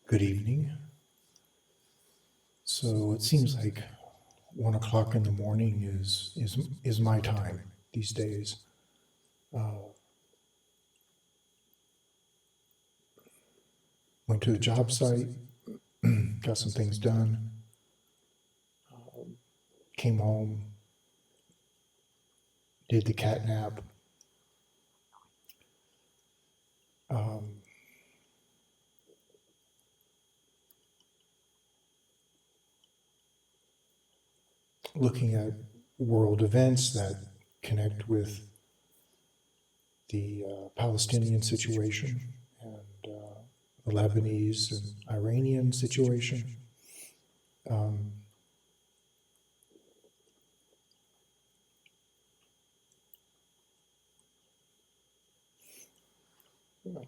Good evening. So it seems like 1 o'clock in the morning is my time these days. Went to the job site, got some things done, came home, did the cat nap. Looking at world events that connect with the Palestinian situation and the Lebanese and Iranian situation. I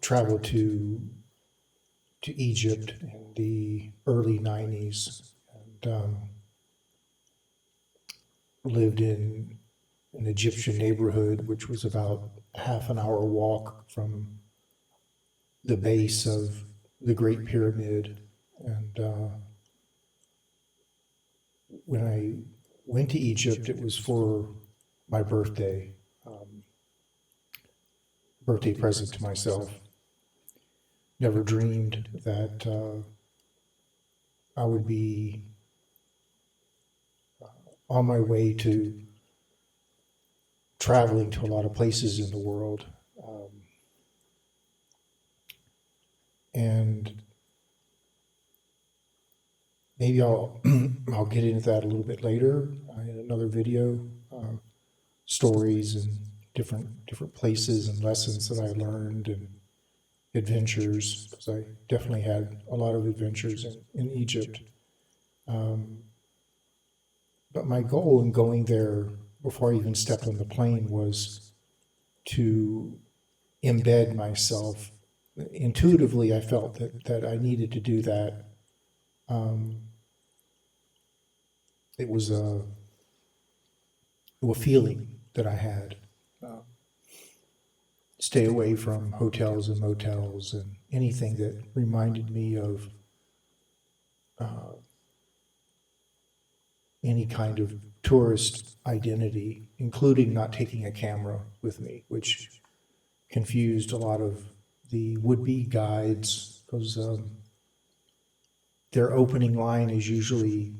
traveled to Egypt in the early 90s and lived in an Egyptian neighborhood, which was about a half an hour walk from the base of the Great Pyramid. And when I went to Egypt, it was for my birthday, birthday present to myself. Never dreamed that I would be on my way to traveling to a lot of places in the world. And maybe I'll I'll get into that a little bit later in another video. Stories and different places and lessons that I learned and adventures, because I definitely had a lot of adventures in Egypt. But my goal in going there before I even stepped on the plane was to embed myself. Intuitively, I felt that I needed to do that. It was a feeling that I had. Stay away from hotels and motels and anything that reminded me of any kind of tourist identity, including not taking a camera with me, which confused a lot of the would-be guides, because their opening line is usually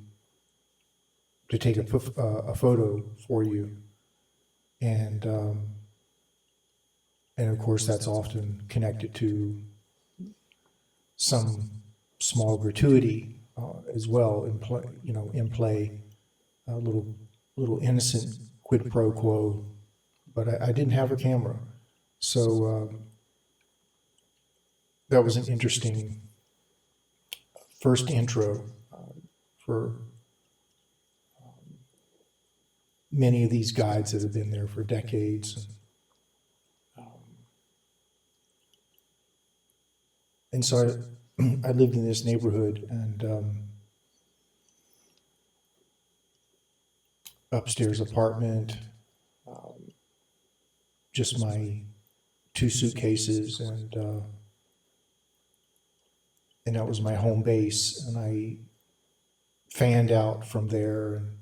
to take a photo for you, and of course that's often connected to some small gratuity as well in play, a little innocent quid pro quo. But I didn't have a camera, so that was an interesting first intro for many of these guides that have been there for decades. And so I lived in this neighborhood, and upstairs apartment, just my 2 suitcases, and that was my home base. And I fanned out from there and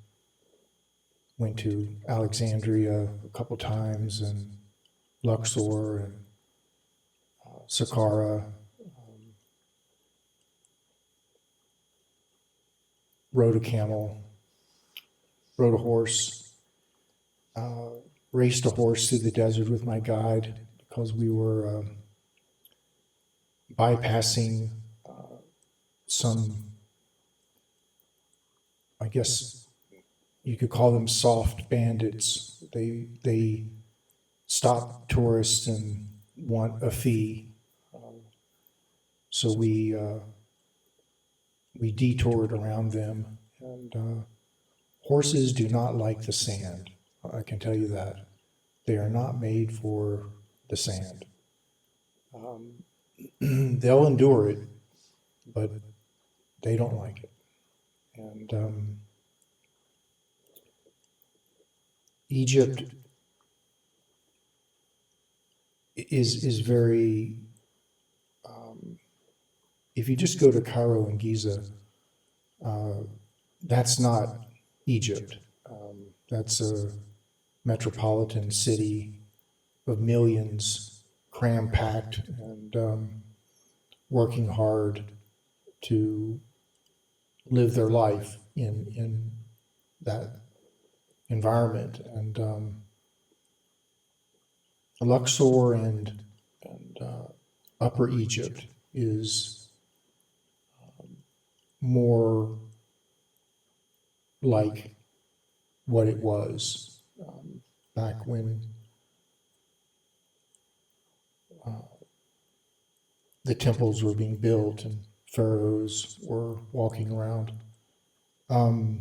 went to Alexandria a couple times, and Luxor, and Saqqara. Rode a camel, rode a horse, raced a horse through the desert with my guide, because we were bypassing some, I guess you could call them soft bandits. They stop tourists and want a fee. So we detoured around them, and horses do not like the sand. I can tell you that. They are not made for the sand. They'll endure it, but they don't like it. And Egypt is very, if you just go to Cairo and Giza, that's not Egypt. That's a metropolitan city of millions, cram-packed and working hard to live their life in that environment. And Luxor and Upper Egypt is more like what it was back when the temples were being built and pharaohs were walking around. I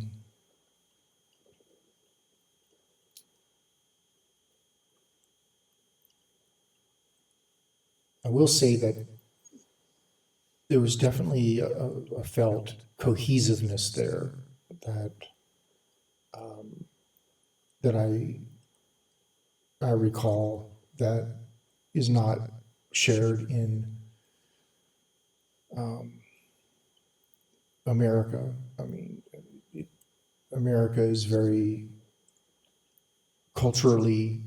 will say that there was definitely a felt cohesiveness there that that I recall that is not shared in America. I mean, America is very culturally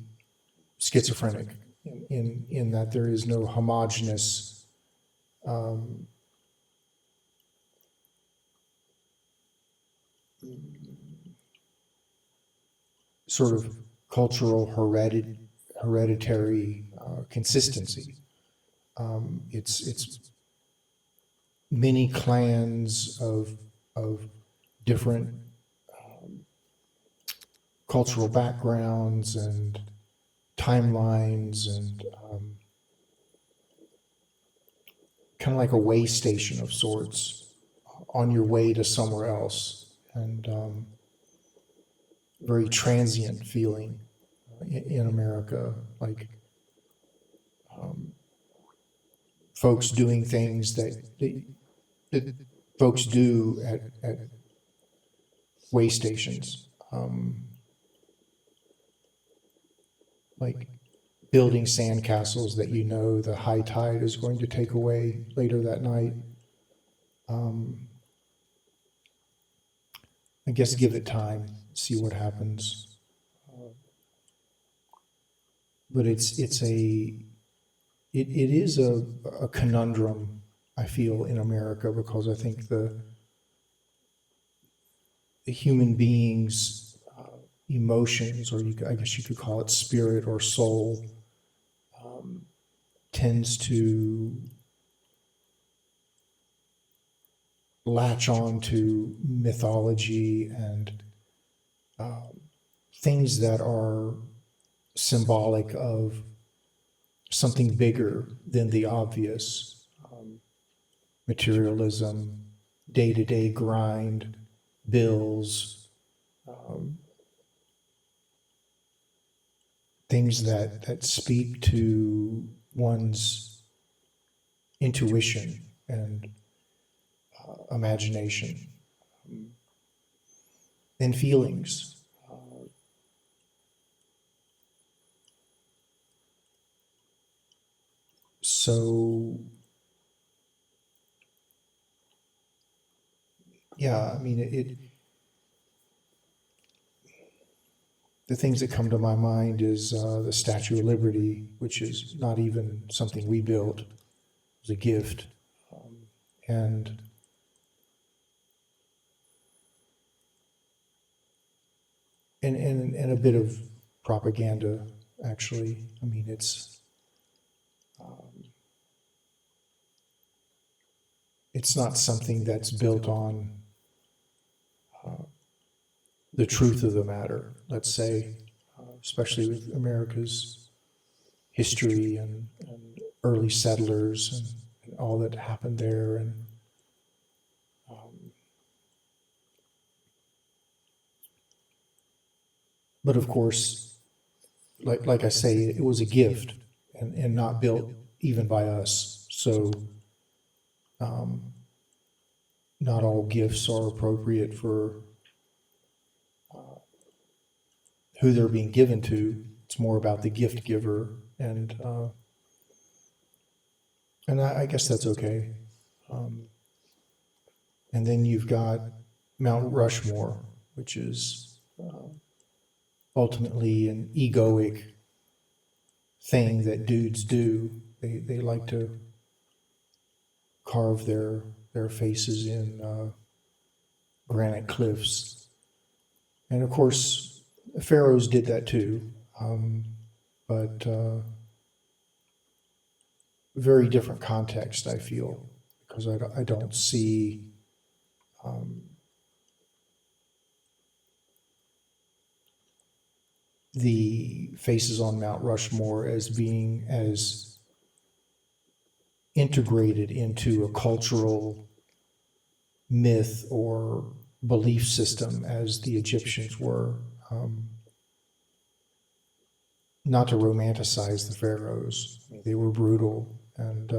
schizophrenic in that there is no homogeneous sort of cultural hereditary consistency. It's many clans of different cultural backgrounds and timelines, and kind of like a way station of sorts on your way to somewhere else, and very transient feeling in America, like folks doing things that folks do at way stations, like building sandcastles that you know the high tide is going to take away later that night. I guess give it time, see what happens. But it is a conundrum, I feel, in America, because I think the human beings' emotions, or I guess you could call it spirit or soul, tends to latch on to mythology and things that are symbolic of something bigger than the obvious. Materialism, day-to-day grind, bills, things that speak to one's intuition and imagination and feelings. So, yeah, I mean, the things that come to my mind is the Statue of Liberty, which is not even something we built. It was a gift. And a bit of propaganda, actually. I mean, it's not something that's built on the truth of the matter, let's say, especially with America's history and early settlers and all that happened there. And but of course, like I say, it was a gift and not built even by us. So not all gifts are appropriate for who they're being given to. It's more about the gift giver, and I guess that's okay. And then you've got Mount Rushmore, which is ultimately an egoic thing that dudes do. They like to carve their faces in granite cliffs. And of course, pharaohs did that too, but very different context, I feel, because I don't see the faces on Mount Rushmore as being as integrated into a cultural myth or belief system as the Egyptians were. Not to romanticize the pharaohs, they were brutal, and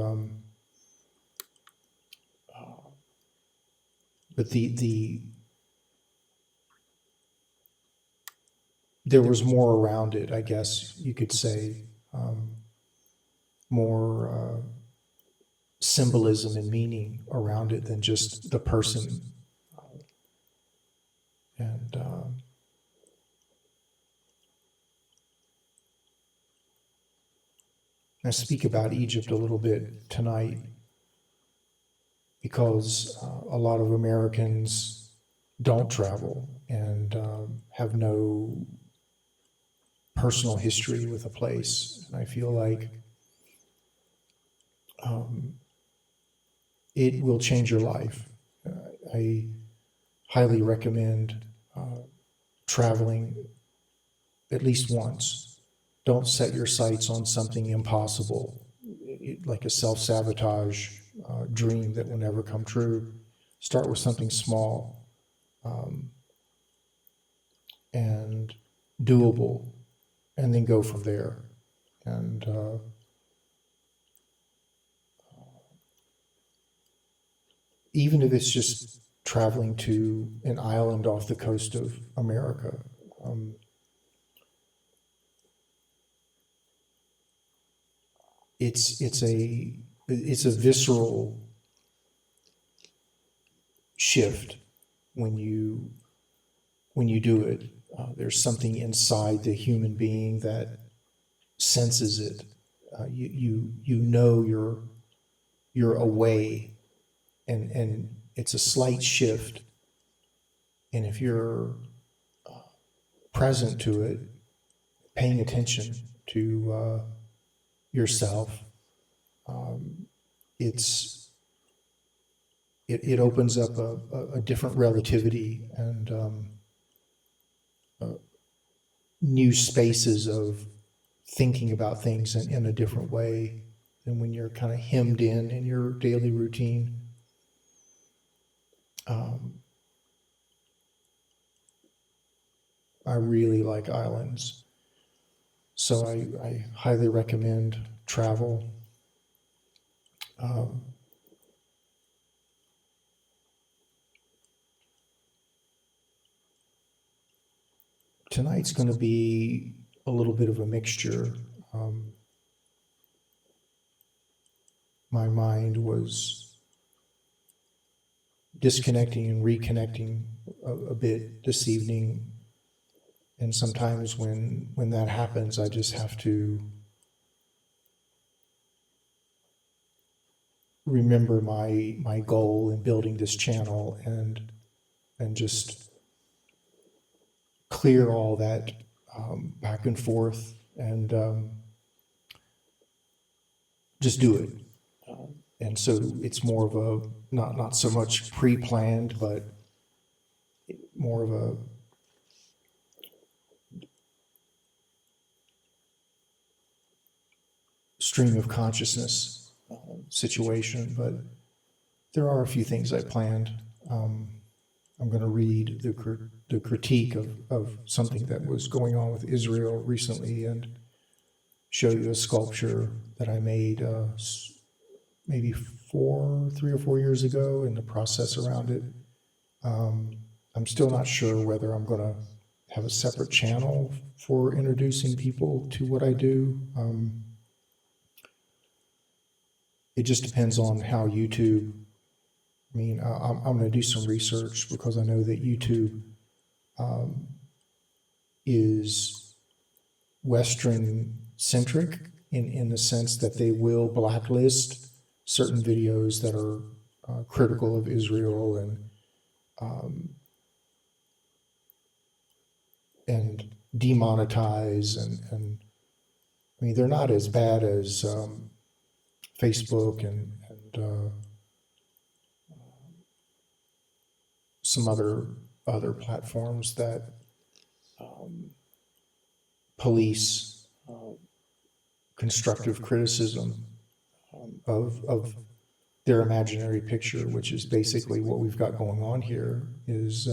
but there was more around it, I guess you could say, more symbolism and meaning around it than just the person. And I speak about Egypt a little bit tonight because a lot of Americans don't travel and have no personal history with a place. And I feel like it will change your life. I highly recommend traveling at least once. Don't set your sights on something impossible, like a self-sabotage dream that will never come true. Start with something small and doable, and then go from there. And even if it's just traveling to an island off the coast of America, it's a visceral shift when you do it. There's something inside the human being that senses it. You know you're away, and it's a slight shift. And if you're present to it, paying attention to yourself, it opens up a different relativity and new spaces of thinking about things in a different way than when you're kind of hemmed in your daily routine. I really like islands, so I highly recommend travel. Tonight's going to be a little bit of a mixture. My mind was disconnecting and reconnecting a bit this evening, and sometimes when that happens, I just have to remember my goal in building this channel and just clear all that back and forth and just do it. And so it's more of a not so much pre-planned, but more of a stream of consciousness situation. But there are a few things I planned. I'm going to read the critique of something that was going on with Israel recently and show you a sculpture that I made maybe 3 or 4 years ago, and the process around it. I'm still not sure whether I'm going to have a separate channel for introducing people to what I do. It just depends on how YouTube I mean, I'm going to do some research because I know that YouTube is Western centric in the sense that they will blacklist certain videos that are critical of Israel and demonetize and I mean, they're not as bad as Facebook and some other platforms that police constructive criticism of their imaginary picture, which is basically what we've got going on here. Is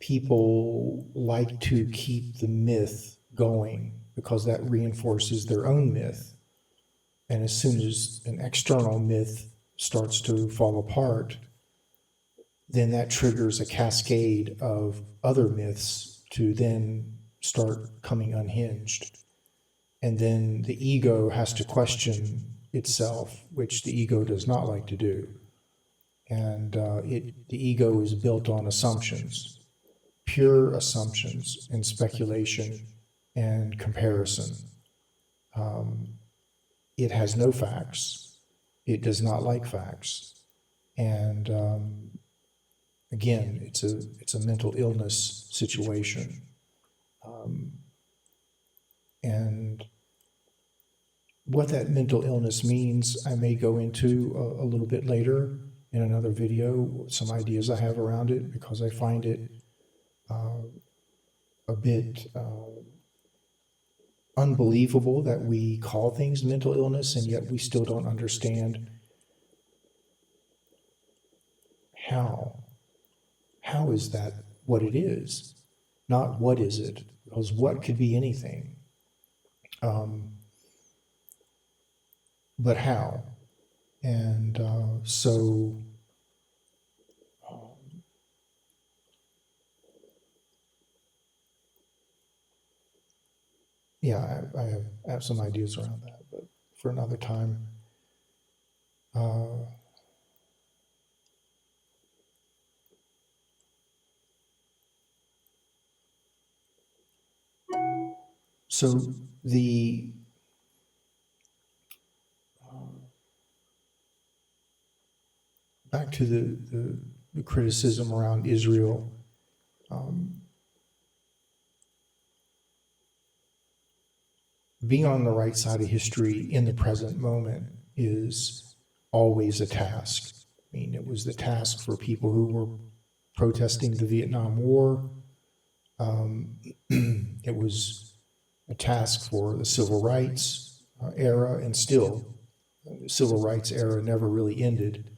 people like to keep the myth going because that reinforces their own myth, and as soon as an external myth starts to fall apart, then that triggers a cascade of other myths to then start coming unhinged. And then the ego has to question itself, which the ego does not like to do. And the ego is built on assumptions, pure assumptions and speculation and comparison. It has no facts. It does not like facts. And again, it's a mental illness situation. And what that mental illness means, I may go into a little bit later in another video, some ideas I have around it, because I find it a bit unbelievable that we call things mental illness, and yet we still don't understand how. How is that what it is? Not what is it, because what could be anything. But how? And so yeah, I have some ideas around that, but for another time. So the back to the criticism around Israel. Being on the right side of history in the present moment is always a task. I mean, it was the task for people who were protesting the Vietnam War. It was a task for the civil rights era, and still, the civil rights era never really ended,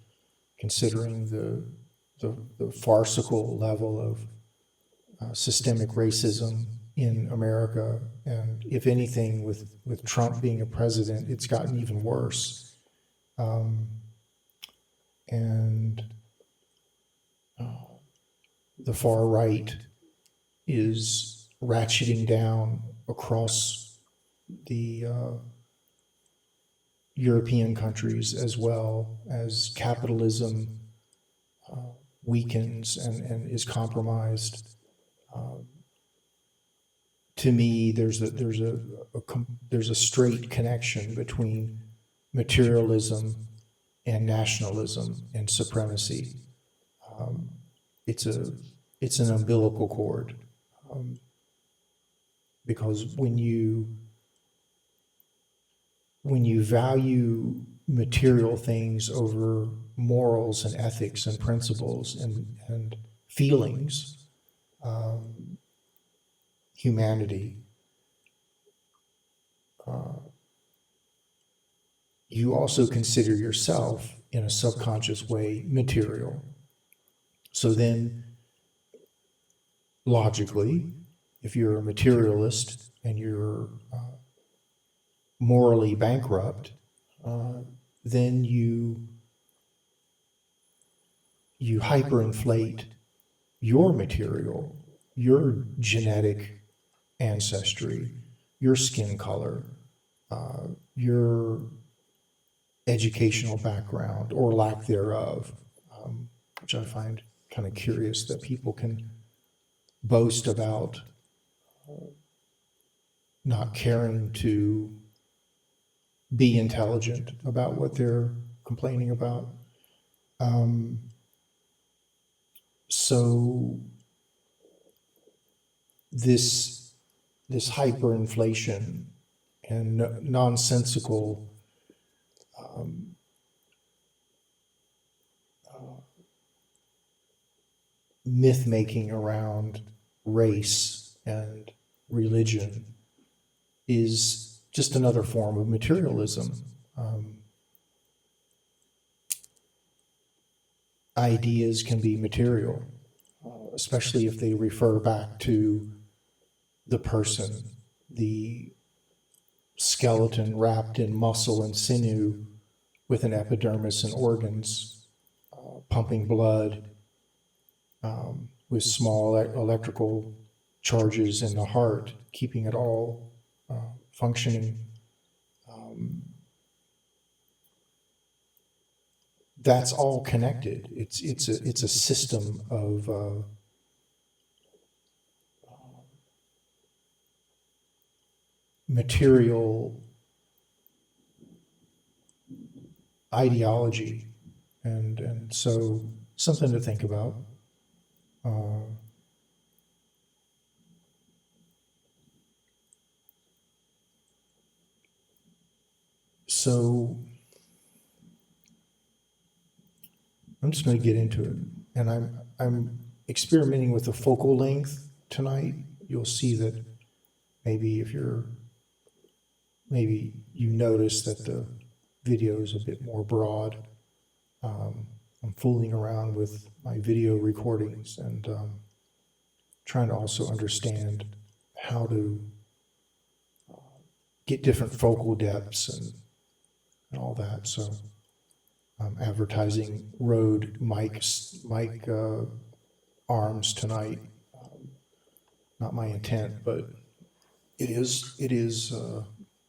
considering the farcical level of systemic racism in America. And if anything, with Trump being a president, it's gotten even worse. And the far right is ratcheting down across the European countries, as well as capitalism weakens and is compromised. To me, there's a straight connection between materialism and nationalism and supremacy. It's an umbilical cord, because when you value material things over morals and ethics and principles and feelings, humanity, you also consider yourself in a subconscious way material. So then, logically, if you're a materialist and you're morally bankrupt, then you hyperinflate your material, your genetic ancestry, your skin color, your educational background or lack thereof, which I find kind of curious that people can boast about not caring to be intelligent about what they're complaining about. So this hyperinflation and nonsensical myth making around race and religion is just another form of materialism. Ideas can be material, especially if they refer back to the person, the skeleton wrapped in muscle and sinew with an epidermis and organs, pumping blood, with small electrical charges in the heart, keeping it all functioning. That's all connected. It's a system of material ideology, and so something to think about. So I'm just going to get into it, and I'm experimenting with the focal length tonight. You'll see that maybe you notice that the video is a bit more broad. I'm fooling around with my video recordings and trying to also understand how to get different focal depths and all that. So I'm advertising Rode mic arms tonight. Not my intent, but it is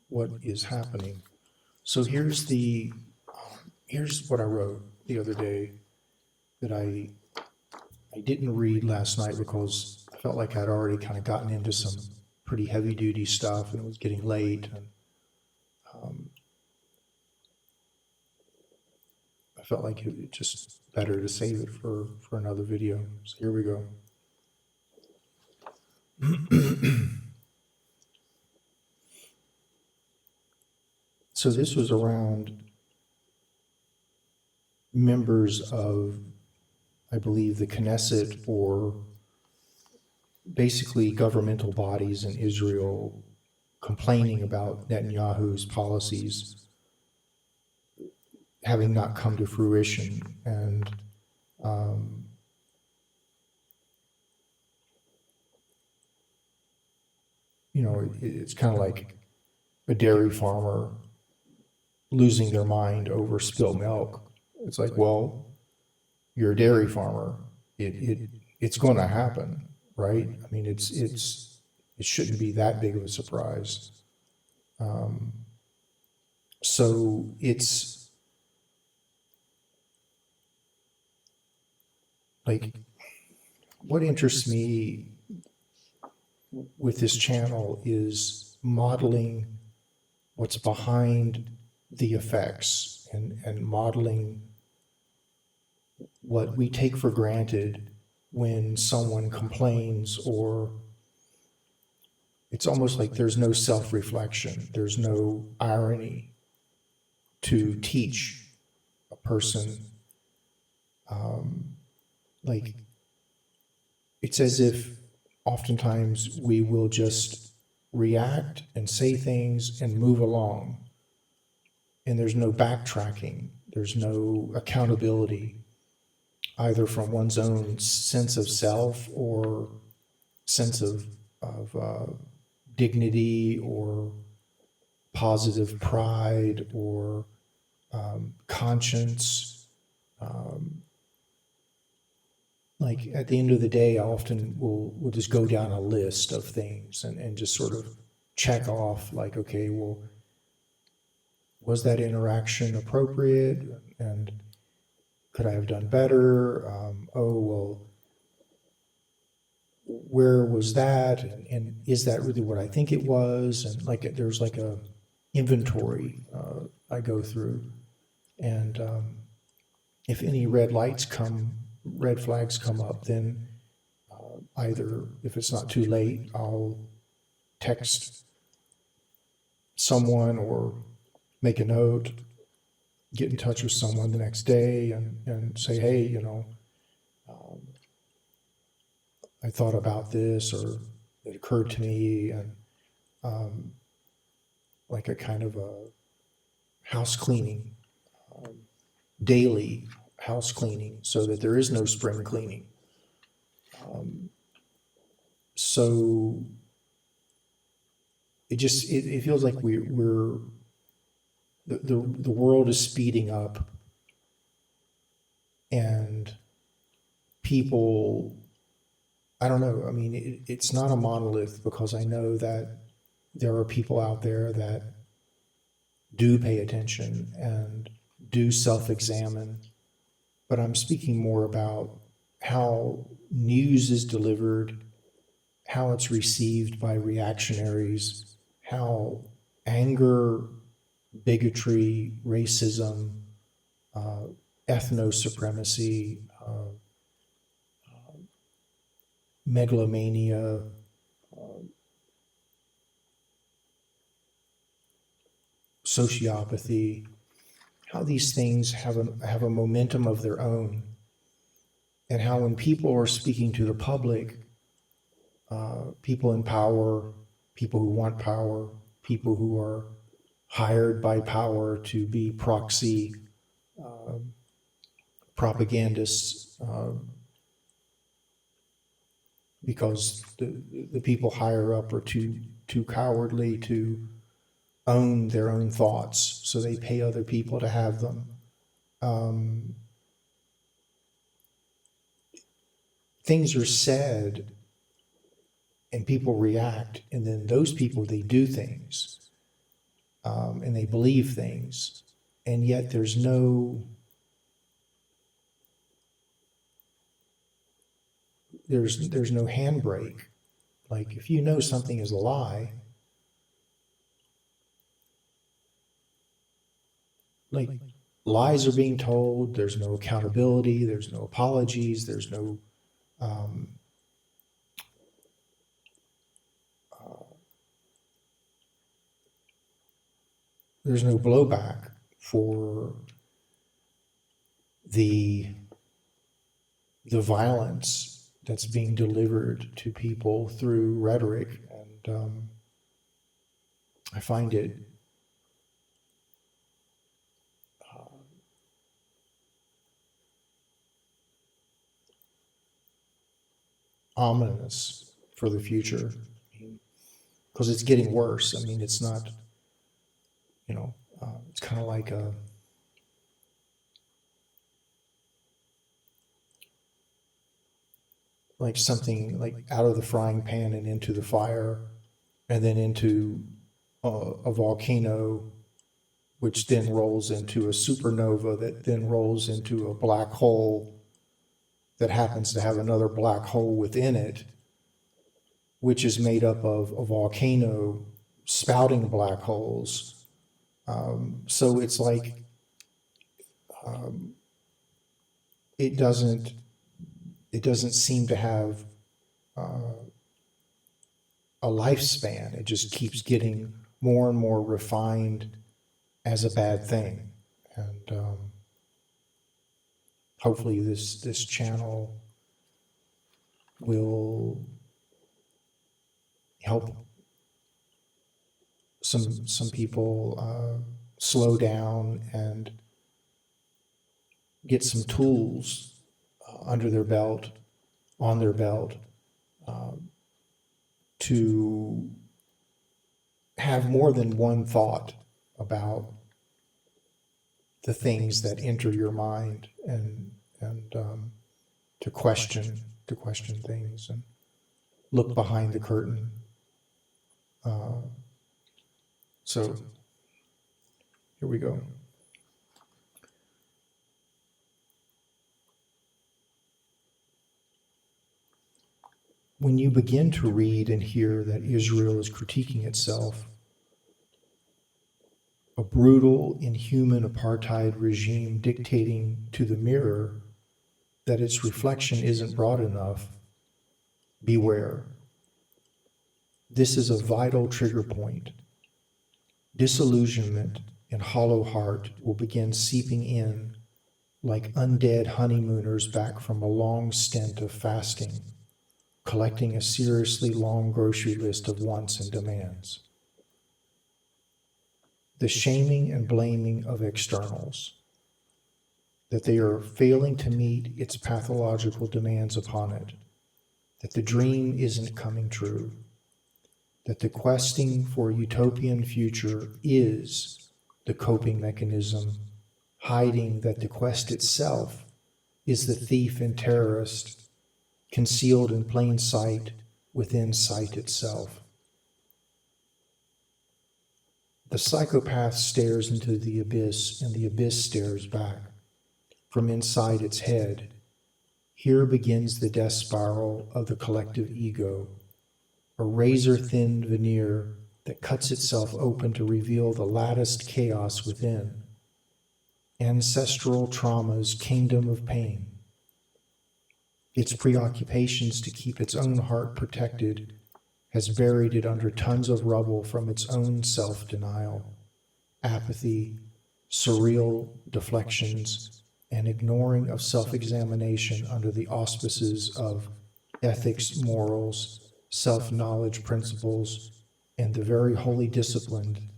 what is happening. So here's what I wrote the other day that I didn't read last night because I felt like I'd already kind of gotten into some pretty heavy duty stuff and it was getting late, and I felt like it was just better to save it for another video. So here we go. So this was around members of, I believe, the Knesset, or basically governmental bodies in Israel, complaining about Netanyahu's policies having not come to fruition. And it's kind of like a dairy farmer losing their mind over spilled milk. It's like, well, you're a dairy farmer. It's going to happen, right? I mean, it shouldn't be that big of a surprise. So it's like, what interests me with this channel is modeling what's behind the effects and modeling what we take for granted when someone complains, or it's almost like there's no self-reflection, there's no irony to teach a person. Like, it's as if oftentimes we will just react and say things and move along, and there's no backtracking, there's no accountability, either from one's own sense of self or sense of dignity or positive pride or conscience. Like, at the end of the day, I often will just go down a list of things and just sort of check off, like, okay, well, was that interaction appropriate, and could I have done better? Oh, well, where was that? And is that really what I think it was? And like, there's like a inventory I go through. And if any red flags come up, then either, if it's not too late, I'll text someone or make a note, get in touch with someone the next day and say, hey, I thought about this, or it occurred to me, and like a kind of a house cleaning, daily house cleaning, so that there is no spring cleaning. So it feels like we're the world is speeding up, and people, I don't know, I mean, it's not a monolith, because I know that there are people out there that do pay attention and do self-examine, but I'm speaking more about how news is delivered, how it's received by reactionaries, how anger, bigotry, racism, ethno-supremacy, megalomania, sociopathy, how these things have a momentum of their own, and how when people are speaking to the public, people in power, people who want power, people who are hired by power to be proxy propagandists, because the people higher up are too cowardly to own their own thoughts, so they pay other people to have them. Things are said and people react, and then those people, they do things, and they believe things, and yet there's no handbrake. Like, if you know something is a lie, like, lies are being told, there's no accountability, there's no apologies, there's no blowback for the violence that's being delivered to people through rhetoric. And I find it ominous for the future, because it's getting worse. I mean, it's not, it's kind of like something like out of the frying pan and into the fire, and then into a volcano, which then rolls into a supernova, that then rolls into a black hole that happens to have another black hole within it, which is made up of a volcano spouting black holes. So it's like, it doesn't seem to have a lifespan. It just keeps getting more and more refined as a bad thing. And hopefully this channel will help some people slow down and get some tools under their belt, on their belt, to have more than one thought about the things that enter your mind, and to question things and look behind the curtain. So Here we go. When you begin to read and hear that Israel is critiquing itself, a brutal, inhuman apartheid regime dictating to the mirror that its reflection isn't broad enough, beware. This is a vital trigger point. Disillusionment and hollow heart will begin seeping in like undead honeymooners back from a long stint of fasting, collecting a seriously long grocery list of wants and demands. The shaming and blaming of externals, that they are failing to meet its pathological demands upon it, that the dream isn't coming true, that the questing for a utopian future is the coping mechanism, hiding that the quest itself is the thief and terrorist concealed in plain sight within sight itself. The psychopath stares into the abyss, and the abyss stares back. From inside its head, here begins the death spiral of the collective ego, a razor-thin veneer that cuts itself open to reveal the latticed chaos within. Ancestral trauma's kingdom of pain. Its preoccupations to keep its own heart protected has buried it under tons of rubble from its own self-denial, apathy, surreal deflections, and ignoring of self-examination under the auspices of ethics, morals, self-knowledge principles, and the very holy discipline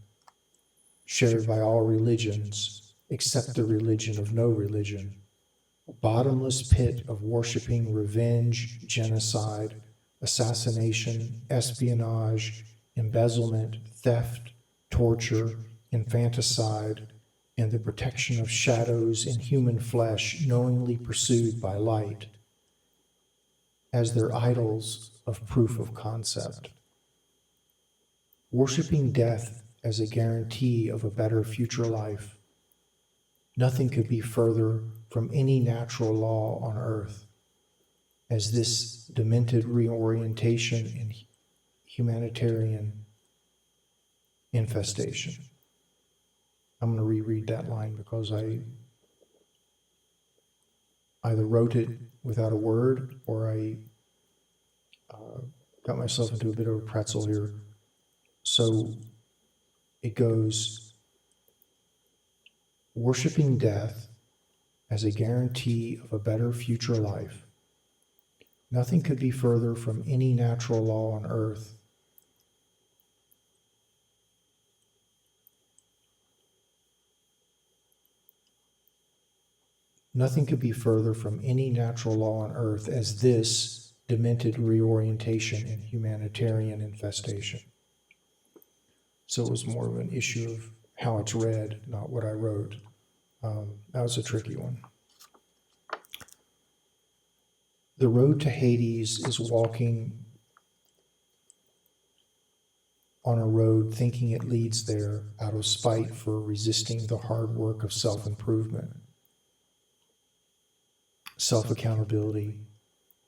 shared by all religions, except the religion of no religion. A bottomless pit of worshiping revenge, genocide, assassination, espionage, embezzlement, theft, torture, infanticide, and the protection of shadows in human flesh knowingly pursued by light as their idols of proof of concept. Worshipping death as a guarantee of a better future life. Nothing could be further from any natural law on earth as this demented reorientation in humanitarian infestation. I'm going to reread that line because I either wrote it without a word or I got myself into a bit of a pretzel here. So it goes, worshiping death as a guarantee of a better future life. Nothing could be further from any natural law on earth. Nothing could be further from any natural law on earth as this demented reorientation in humanitarian infestation. So it was more of an issue of how it's read, not what I wrote. That was a tricky one. The road to Hades is walking on a road thinking it leads there out of spite for resisting the hard work of self-improvement, self-accountability,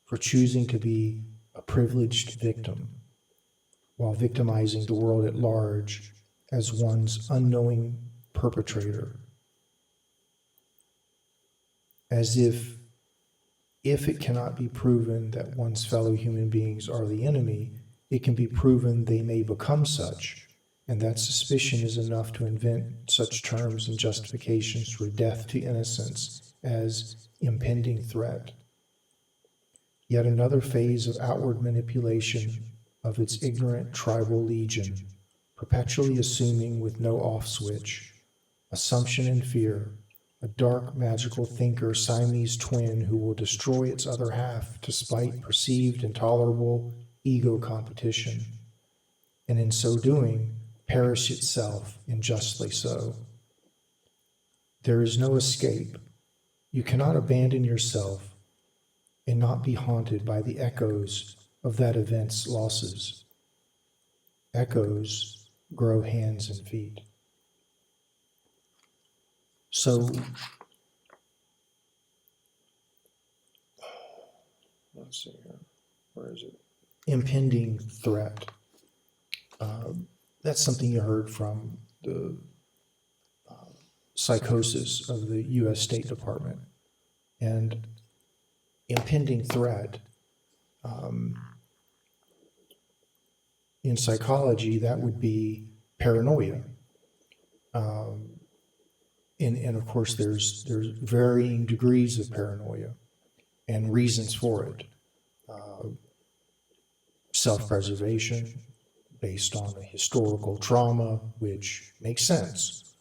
for choosing to be a privileged victim while victimizing the world at large as one's unknowing perpetrator, as if it cannot be proven that one's fellow human beings are the enemy, it can be proven they may become such, and that suspicion is enough to invent such terms and justifications for death to innocence as impending threat. Yet another phase of outward manipulation of its ignorant tribal legion, perpetually assuming with no off switch, assumption and fear, a dark magical thinker Siamese twin who will destroy its other half to spite perceived intolerable ego competition, and in so doing, perish itself, and justly so. There is no escape. You cannot abandon yourself and not be haunted by the echoes of that event's losses. Echoes grow hands and feet. So, let's see here. Where is it? Impending threat. That's something you heard from the psychosis of the U.S. State Department. And impending threat, in psychology, that would be paranoia. And of course, there's varying degrees of paranoia and reasons for it. Self-preservation based on a historical trauma, which makes sense,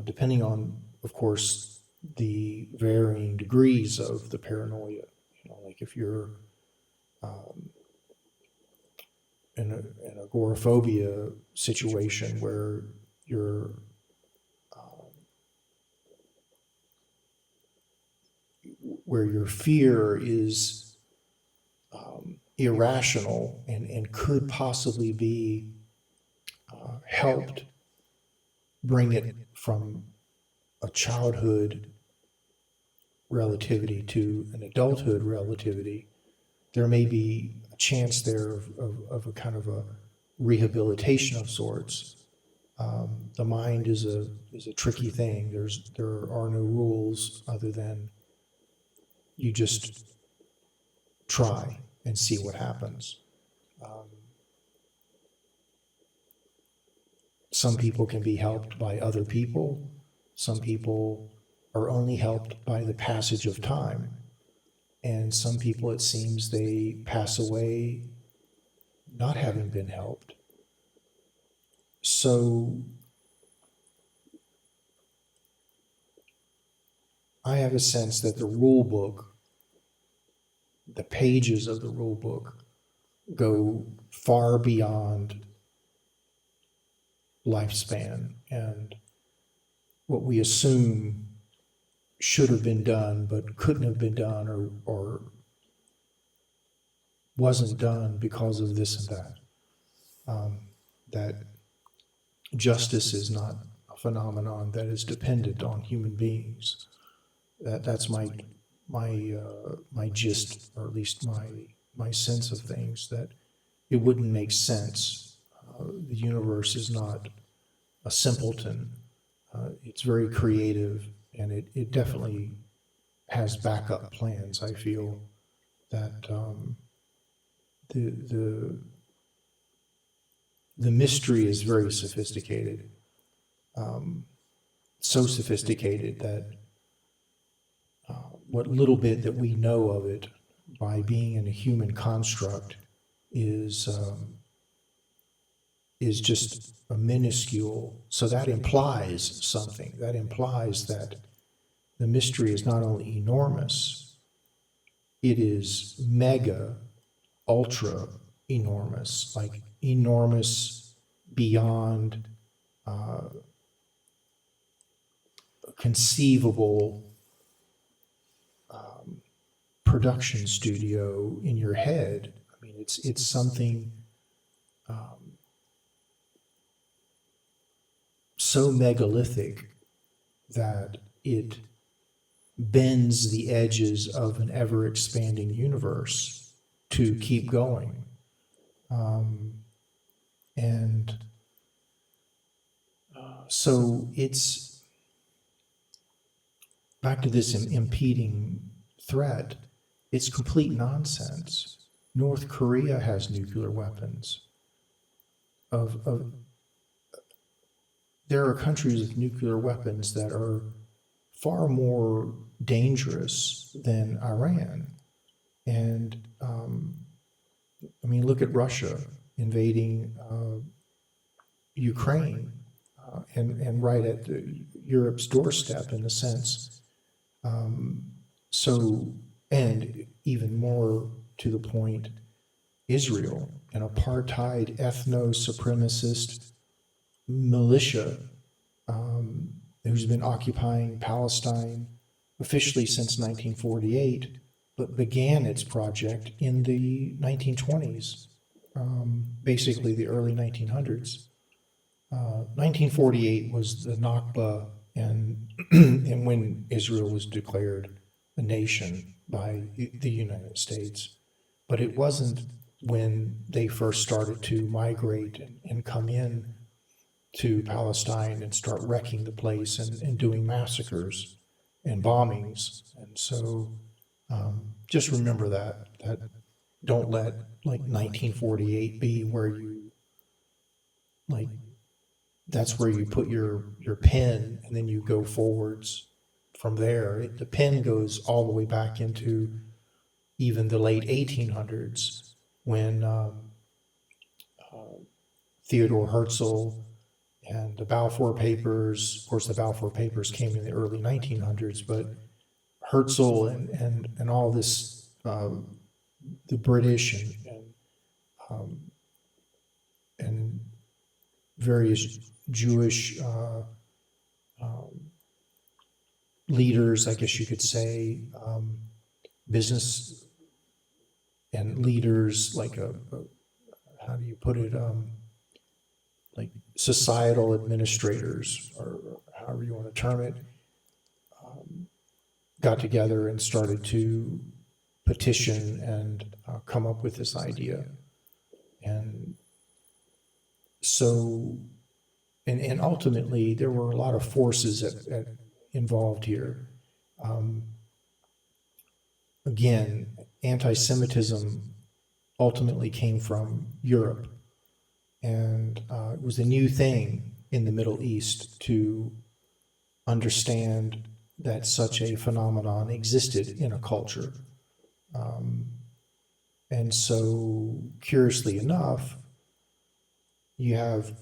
depending on, of course, the varying degrees of the paranoia. Like if you're in an agoraphobia situation where your fear is irrational and could possibly be helped, bring it from a childhood relativity to an adulthood relativity, there may be a chance there of a kind of a rehabilitation of sorts. The mind is a tricky thing. There are no rules other than you just try and see what happens. Some people can be helped by other people. Some people are only helped by the passage of time. And some people, it seems, they pass away not having been helped. So I have a sense that the rule book, the pages of the rule book, go far beyond lifespan and what we assume should have been done but couldn't have been done or wasn't done because of this and that. That justice is not a phenomenon that is dependent on human beings. That's my gist, or at least my sense of things, that it wouldn't make sense. The universe is not a simpleton. It's very creative, and it definitely has backup plans. I feel that the mystery is very sophisticated, so sophisticated that what little bit that we know of it by being in a human construct is just a minuscule. So that implies something. That implies that the mystery is not only enormous, it is mega, ultra enormous, like enormous beyond conceivable production studio in your head. I mean, it's something so megalithic that it bends the edges of an ever-expanding universe to keep going. So it's back to this impeding threat. It's complete nonsense. North Korea has nuclear weapons. There are countries with nuclear weapons that are far more dangerous than Iran. And I mean, look at Russia invading Ukraine and right at Europe's doorstep, in a sense. And even more to the point, Israel, an apartheid ethno-supremacist militia who's been occupying Palestine officially since 1948, but began its project in the 1920s, basically the early 1900s. 1948 was the Nakba and and when Israel was declared a nation by the United States. But it wasn't when they first started to migrate and come in to Palestine and start wrecking the place and doing massacres and bombings. And so just remember that don't let like 1948 be where you like that's where you put your pen and then you go forwards from there. The pen goes all the way back into even the late 1800s when Theodore Herzl and the Balfour Papers. Of course, the Balfour Papers came in the early 1900s, but Herzl and all this, the British and various Jewish leaders, I guess you could say, business and leaders, like how do you put it, like societal administrators, or however you want to term it, got together and started to petition and come up with this idea. And so, and ultimately, there were a lot of forces involved here. Again, anti-Semitism ultimately came from Europe, and it was a new thing in the Middle East to understand that such a phenomenon existed in a culture. And so, curiously enough, you have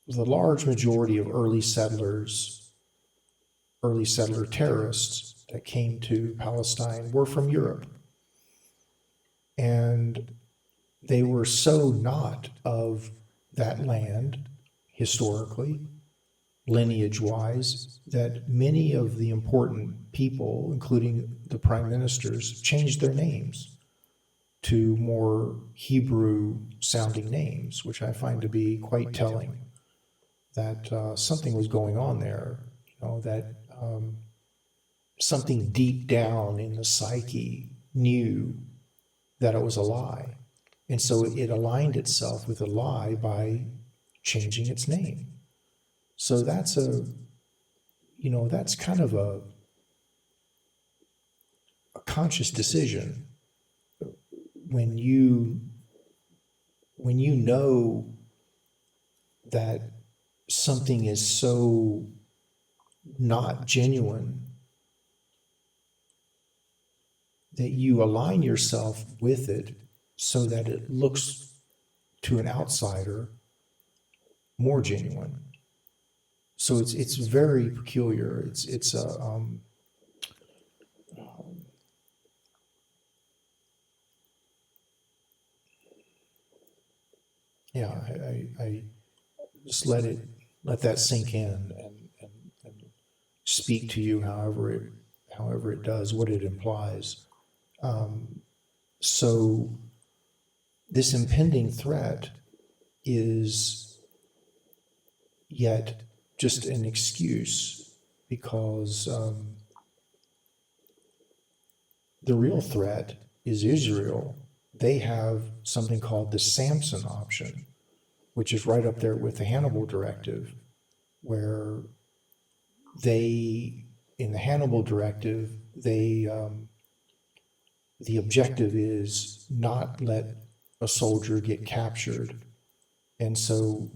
the large majority of early settler terrorists that came to Palestine were from Europe. And they were so not of that land historically, lineage-wise, that many of the important people, including the prime ministers, changed their names to more Hebrew-sounding names, which I find to be quite telling that something was going on there, that something deep down in the psyche knew that it was a lie. And so it aligned itself with a lie by changing its name. So that's that's kind of a conscious decision when you know that something is so not genuine that you align yourself with it so that it looks to an outsider more genuine. So it's very peculiar. It's a yeah. I just let that sink in and speak to you however it does, what it implies. So this impending threat is yet just an excuse, because the real threat is Israel. They have something called the Samson option, which is right up there with the Hannibal Directive, where in the Hannibal Directive, the objective is not let a soldier get captured. And so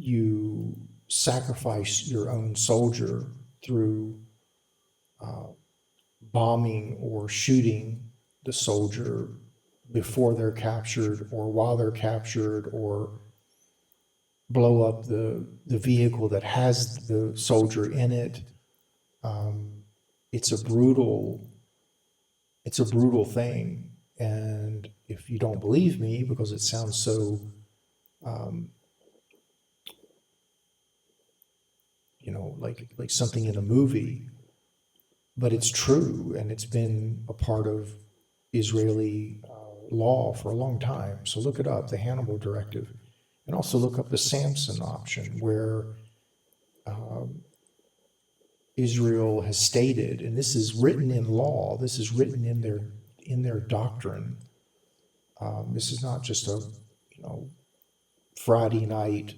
you sacrifice your own soldier through bombing or shooting the soldier before they're captured or while they're captured, or blow up the vehicle that has the soldier in it. It's a brutal thing. And if you don't believe me, because it sounds so, like something in a movie, but it's true, and it's been a part of Israeli law for a long time. So look it up, the Hannibal Directive. And also look up the Samson option, where Israel has stated, and this is written in law, this is written in their doctrine. This is not just a Friday night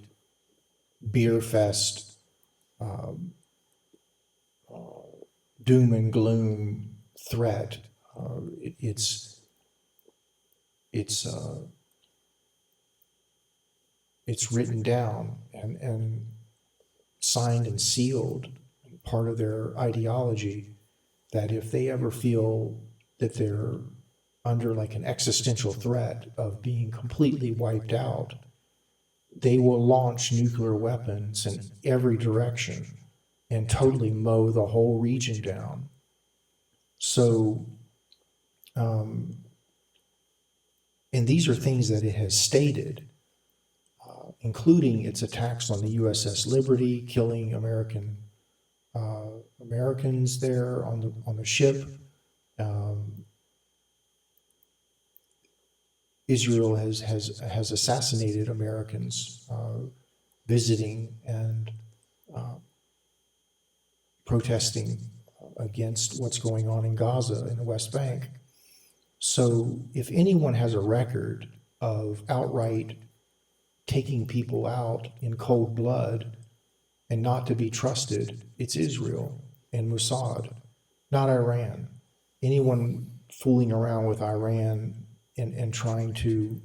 beer fest, doom and gloom threat. It's written down and signed and sealed, part of their ideology, that if they ever feel that they're under like an existential threat of being completely wiped out, they will launch nuclear weapons in every direction and totally mow the whole region down. So, and these are things that it has stated, including its attacks on the USS Liberty, killing Americans there on the ship. Israel has assassinated Americans visiting and protesting against what's going on in Gaza in the West Bank. So if anyone has a record of outright taking people out in cold blood and not to be trusted, it's Israel and Mossad, not Iran. Anyone fooling around with Iran and trying to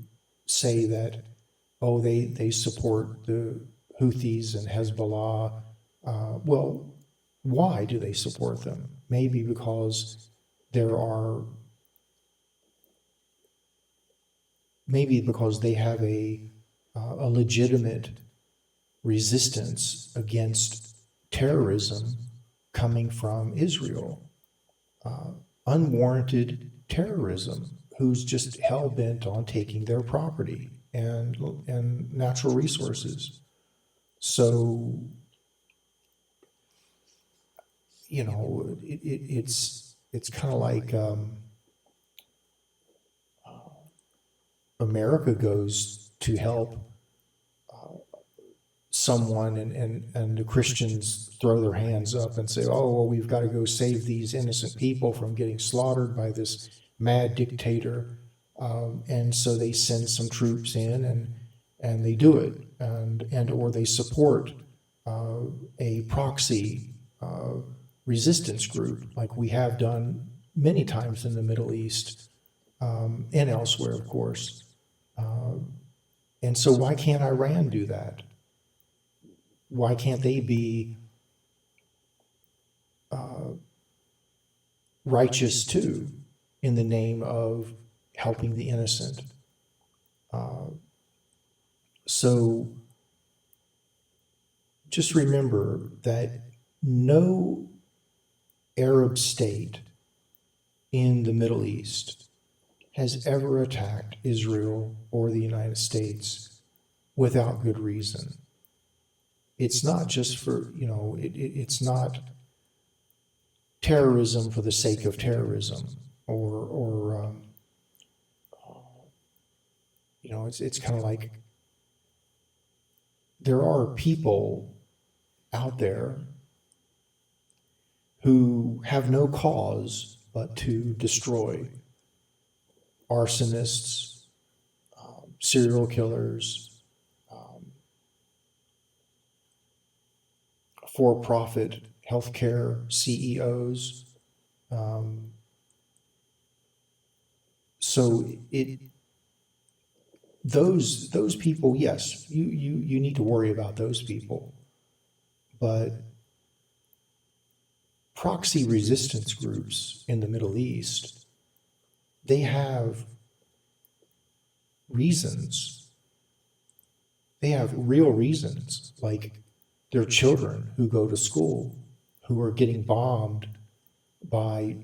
say that, oh, they support the Houthis and Hezbollah. Well, why do they support them? Maybe because they have a legitimate resistance against terrorism coming from Israel, unwarranted terrorism, who's just hell-bent on taking their property and natural resources. So, it's kind of like America goes to help someone and the Christians throw their hands up and say, oh, well, we've got to go save these innocent people from getting slaughtered by this mad dictator. And so they send some troops in and they do it, or they support a proxy resistance group, like we have done many times in the Middle East and elsewhere, of course. And so why can't Iran do that? Why can't they be righteous too, in the name of helping the innocent? So just remember that no Arab state in the Middle East has ever attacked Israel or the United States without good reason. It's not just for, it's not terrorism for the sake of terrorism, or it's kind of like there are people out there who have no cause but to destroy. Arsonists, serial killers, for-profit healthcare CEOs. So those people, yes, you need to worry about those people, but proxy resistance groups in the Middle East, they have reasons. They have real reasons, like their children who go to school, who are getting bombed by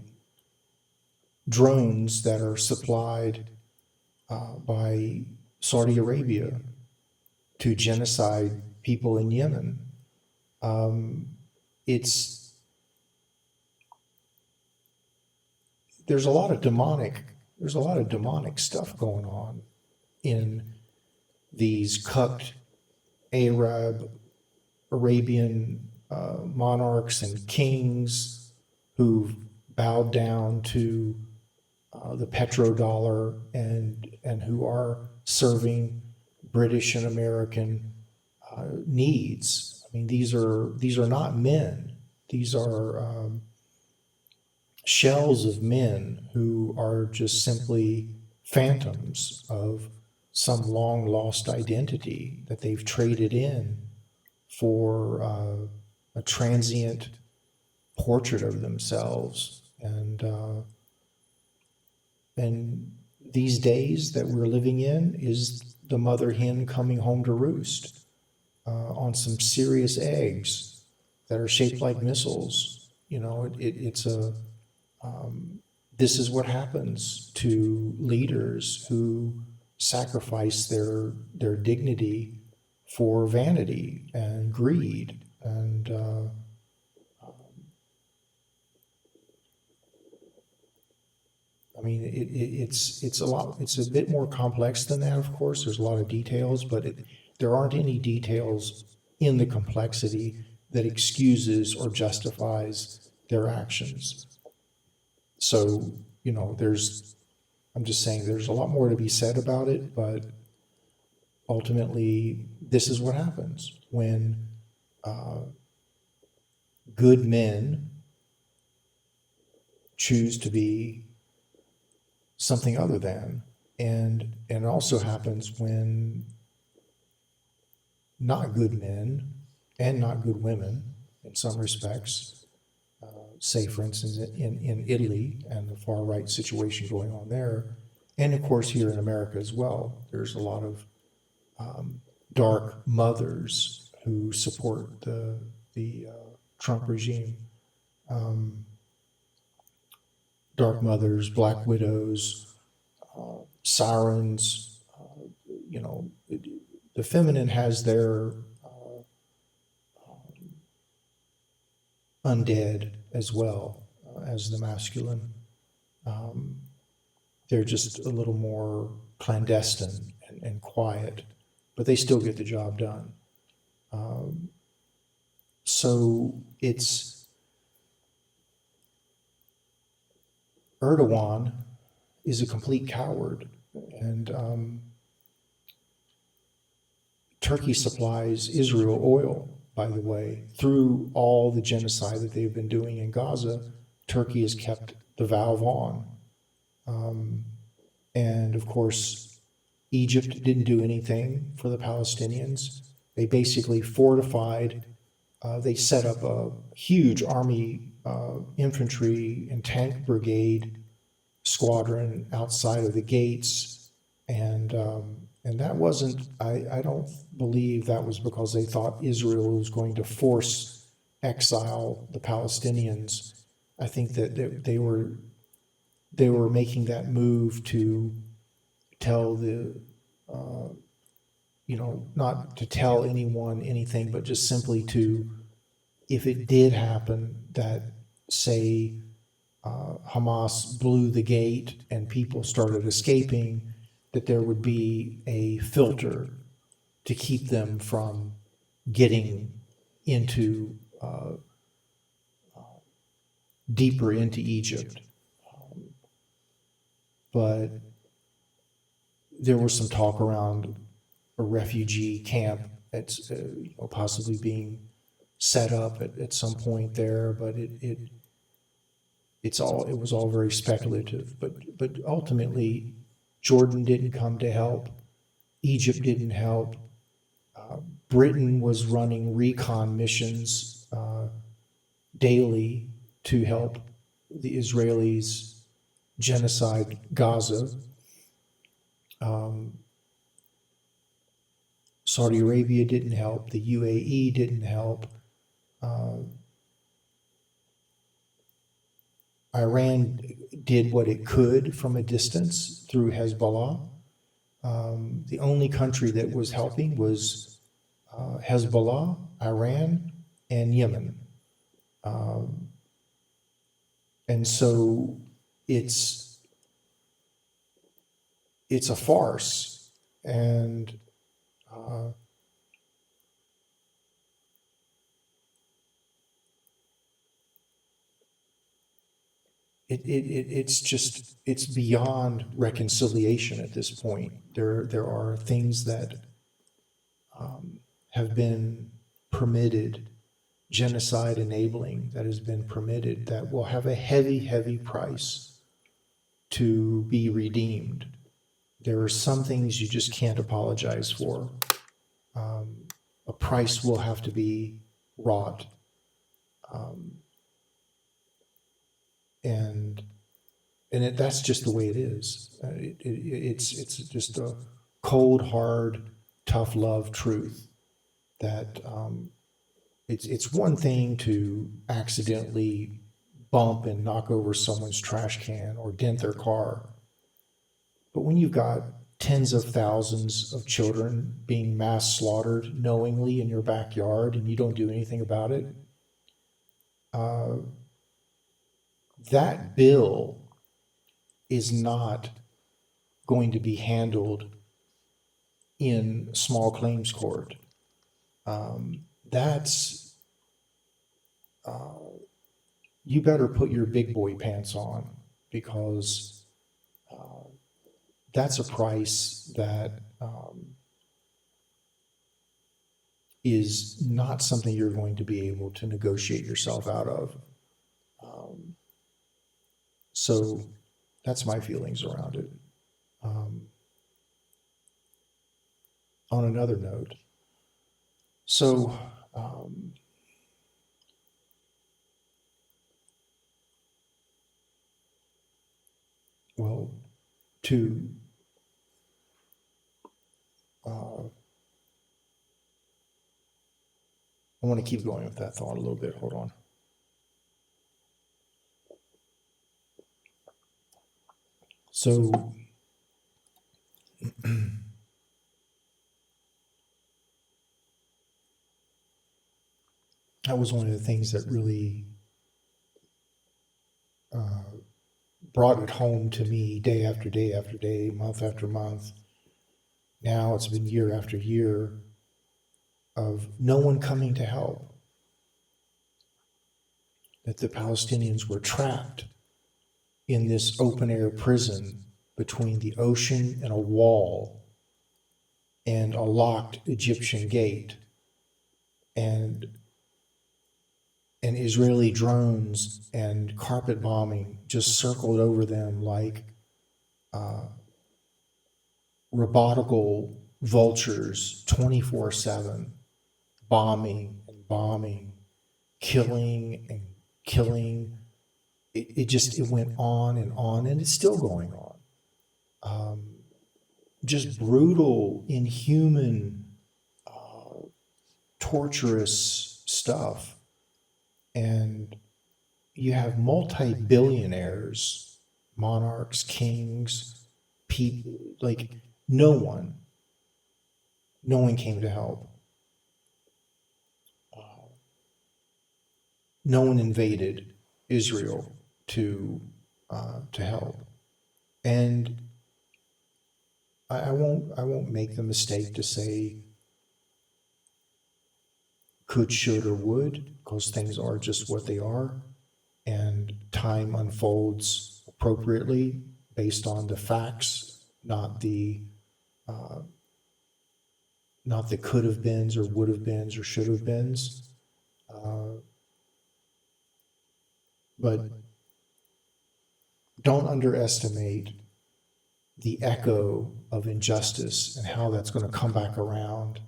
drones that are supplied by Saudi Arabia to genocide people in Yemen. There's a lot of demonic stuff going on in these cucked Arab, Arabian monarchs and kings who've bowed down to the petrodollar and who are serving British and American needs. I mean, these are not men. These are shells of men who are just simply phantoms of some long lost identity that they've traded in for a transient portrait of themselves. And these days that we're living in is the mother hen coming home to roost on some serious eggs that are shaped like missiles. You know, it's a this is what happens to leaders who sacrifice their dignity for vanity and greed. And I mean, it's a lot. It's a bit more complex than that. Of course, there's a lot of details, but there aren't any details in the complexity that excuses or justifies their actions. So, you know, I'm just saying there's a lot more to be said about it, but ultimately, this is what happens when good men choose to be something other than. And it also happens when not good men and not good women, in some respects, say, for instance, in Italy and the far right situation going on there, and of course here in America as well, there's a lot of dark mothers who support the Trump regime. Dark mothers, black widows, sirens. You know, the feminine has their undead as well as the masculine. They're just a little more clandestine and quiet, but they still get the job done. So it's Erdogan is a complete coward, and Turkey supplies Israel oil, by the way, through all the genocide that they've been doing in Gaza. Turkey has kept the valve on. And of course, Egypt didn't do anything for the Palestinians. They basically fortified, they set up a huge army infantry and tank brigade squadron outside of the gates. And that wasn't, I don't believe that was because they thought Israel was going to force exile the Palestinians. I think that they were making that move to tell the, you know, not to tell anyone anything, but just simply to, if it did happen that, say, Hamas blew the gate and people started escaping, that there would be a filter to keep them from getting into deeper into Egypt. But there was some talk around a refugee camp that's possibly being set up at some point there, but it was all very speculative. But ultimately, Jordan didn't come to help. Egypt didn't help. Britain was running recon missions daily to help the Israelis genocide Gaza. Saudi Arabia didn't help. The UAE didn't help. Iran did what it could from a distance through Hezbollah. The only country that was helping was Hezbollah, Iran, and Yemen. And so it's a farce. And It's beyond reconciliation at this point. There are things that have been permitted, genocide enabling that has been permitted, that will have a heavy price to be redeemed. There are some things you just can't apologize for. A price will have to be wrought. And that's just the way it is. It's just a cold, hard, tough love truth that it's one thing to accidentally bump and knock over someone's trash can or dent their car. But when you've got tens of thousands of children being mass slaughtered knowingly in your backyard and you don't do anything about it, that bill is not going to be handled in small claims court. You better put your big boy pants on, because that's a price that is not something you're going to be able to negotiate yourself out of. So that's my feelings around it. On another note, so well, to I want to keep going with that thought a little bit. Hold on. So that was one of the things that really brought it home to me day after day after day, month after month. Now it's been year after year of no one coming to help. That the Palestinians were trapped in this open air prison between the ocean and a wall and a locked Egyptian gate, and Israeli drones and carpet bombing just circled over them like robotical vultures 24/7, bombing and bombing, killing and killing. It went on, and it's still going on. Just brutal, inhuman, torturous stuff. And you have multi-billionaires, monarchs, kings, people, like no one came to help. No one invaded Israel to help. And I won't make the mistake to say could, should, or would, because things are just what they are, and time unfolds appropriately based on the facts, not the could have beens or would have beens or should have beens. But don't underestimate the echo of injustice and how that's going to come back around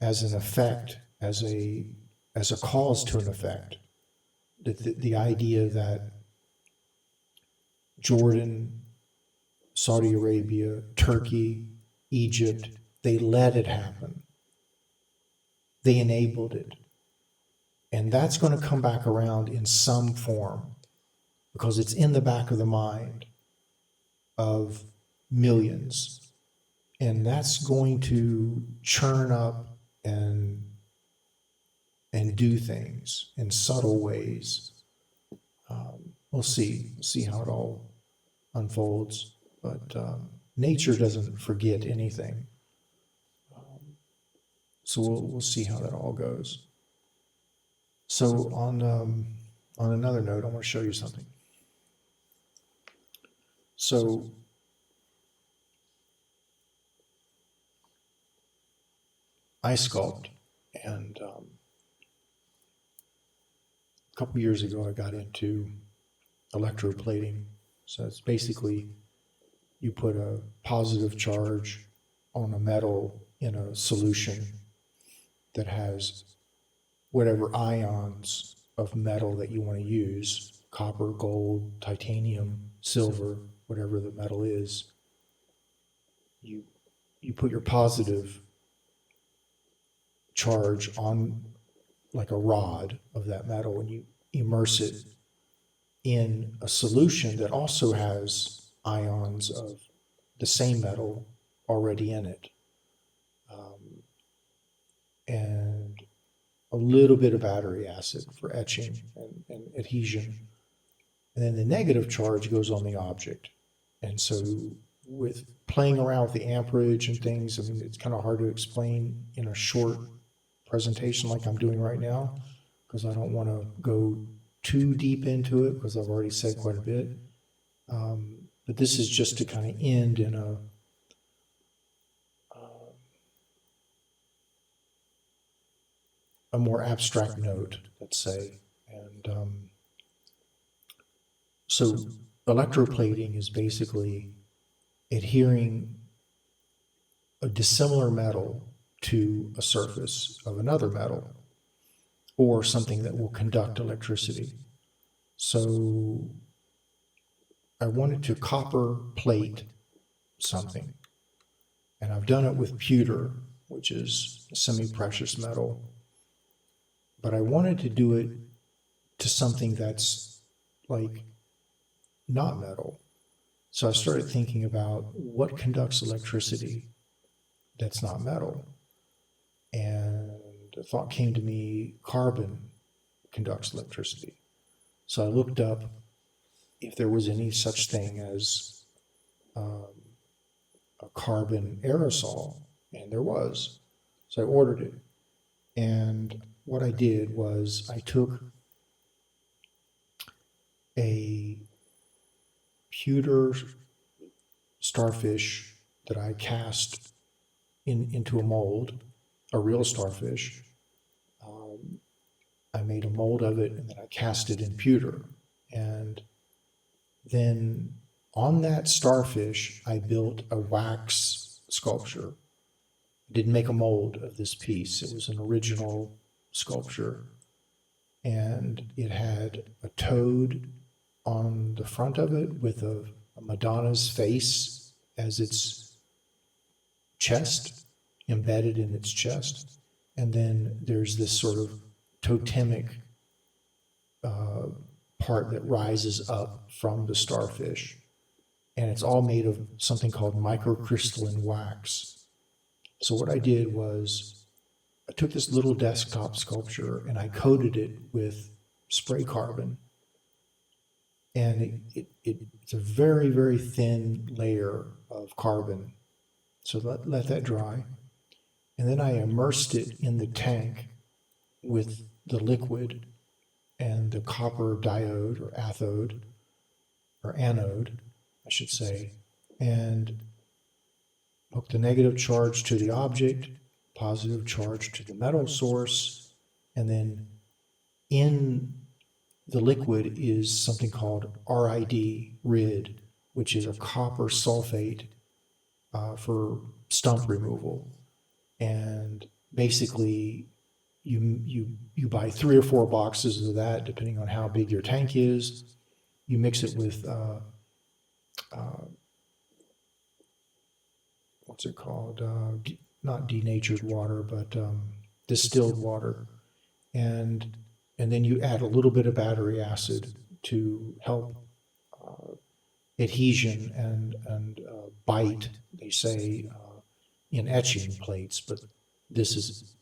as an effect, as a cause to an effect. The idea that Jordan, Saudi Arabia, Turkey, Egypt, they let it happen. They enabled it. And that's going to come back around in some form, because it's in the back of the mind of millions. And that's going to churn up and do things in subtle ways. We'll see how it all unfolds. But nature doesn't forget anything. So we'll see how that all goes. So on another note, I want to show you something. So I sculpt, and a couple years ago I got into electroplating. So it's basically you put a positive charge on a metal in a solution that has whatever ions of metal that you want to use, copper, gold, titanium, silver, whatever the metal is. You put your positive charge on like a rod of that metal, and you immerse it in a solution that also has ions of the same metal already in it, and a little bit of battery acid for etching and adhesion. And then the negative charge goes on the object. And so with playing around with the amperage and things, I mean, it's kind of hard to explain in a short presentation like I'm doing right now, because I don't want to go too deep into it, because I've already said quite a bit. But this is just to kind of end in a more abstract note, let's say. And so electroplating is basically adhering a dissimilar metal to a surface of another metal, or something that will conduct electricity. So I wanted to copper plate something, and I've done it with pewter, which is a semi-precious metal, but I wanted to do it to something that's like not metal. So I started thinking about what conducts electricity that's not metal. And the thought came to me, carbon conducts electricity. So I looked up if there was any such thing as a carbon aerosol, and there was. So I ordered it. And what I did was I took a pewter starfish that I cast into a mold, a real starfish. I made a mold of it, and then I cast it in pewter. And then on that starfish, I built a wax sculpture. I didn't make a mold of this piece. It was an original sculpture. And it had a toad on the front of it with a Madonna's face as its chest, embedded in its chest. And then there's this sort of totemic part that rises up from the starfish. And it's all made of something called microcrystalline wax. So what I did was I took this little desktop sculpture and I coated it with spray carbon. And it's a very, very thin layer of carbon. So let that dry. And then I immersed it in the tank with the liquid and the copper diode or anode, I should say, and hooked the negative charge to the object, positive charge to the metal source, and then in the liquid is something called RID, which is a copper sulfate for stump removal. And basically, you buy 3 or 4 boxes of that, depending on how big your tank is. You mix it with what's it called? Not denatured water, but distilled water, and then you add a little bit of battery acid to help adhesion and bite. They say in etching plates, but this is